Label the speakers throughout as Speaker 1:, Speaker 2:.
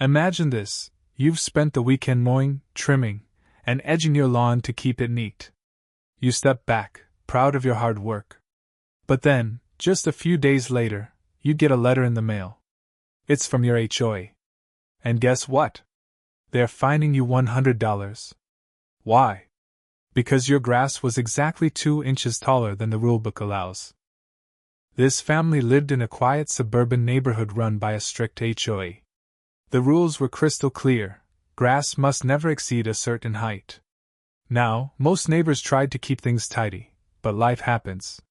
Speaker 1: Imagine this: you've spent the weekend mowing, trimming, and edging your lawn to keep it neat. You step back, proud of your hard work. But then, just a few days later, you get a letter in the mail. It's from your HOA. And guess what? They're fining you $100. Why? Because your grass was exactly 2 inches taller than the rulebook allows. This family lived in a quiet suburban neighborhood run by a strict HOA. The rules were crystal clear: grass must never exceed a certain height. Now, most neighbors tried to keep things tidy, but life happens.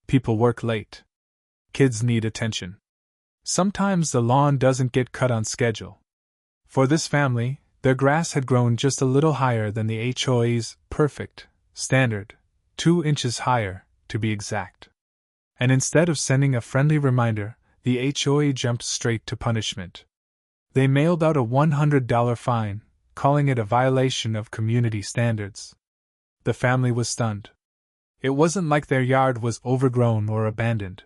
Speaker 1: People work late. Kids need attention. Sometimes the lawn doesn't get cut on schedule. For this family, their grass had grown just a little higher than the HOA's perfect standard, 2 inches higher, to be exact. And instead of sending a friendly reminder, the HOA jumped straight to punishment. They mailed out a $100 fine, calling it a violation of community standards. The family was stunned. It wasn't like their yard was overgrown or abandoned.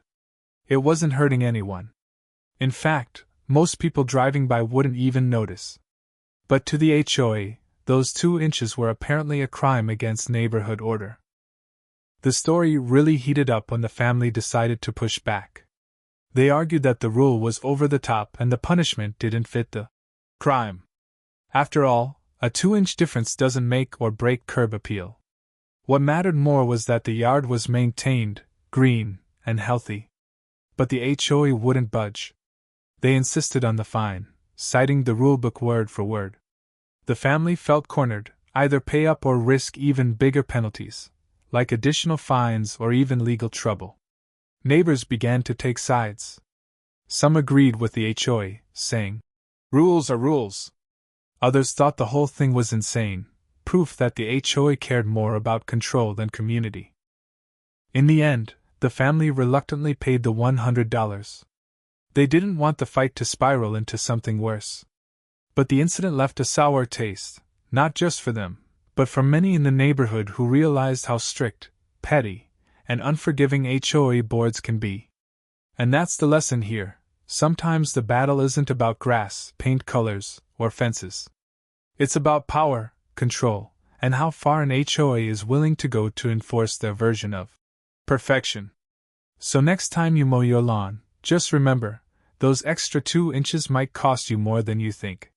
Speaker 1: It wasn't hurting anyone. In fact, most people driving by wouldn't even notice. But to the HOA, those 2 inches were apparently a crime against neighborhood order. The story really heated up when the family decided to push back. They argued that the rule was over the top and the punishment didn't fit the crime. After all, a 2-inch difference doesn't make or break curb appeal. What mattered more was that the yard was maintained, green, and healthy. But the HOA wouldn't budge. They insisted on the fine, citing the rulebook word for word. The family felt cornered: either pay up or risk even bigger penalties, like additional fines or even legal trouble. Neighbors began to take sides. Some agreed with the HOA, saying, "Rules are rules." Others thought the whole thing was insane, proof that the HOA cared more about control than community. In the end, the family reluctantly paid the $100. They didn't want the fight to spiral into something worse. But the incident left a sour taste, not just for them, but for many in the neighborhood who realized how strict, petty, and unforgiving HOA boards can be. And that's the lesson here: sometimes the battle isn't about grass, paint colors, or fences. It's about power, control, and how far an HOA is willing to go to enforce their version of perfection. So next time you mow your lawn, just remember, those extra 2 inches might cost you more than you think.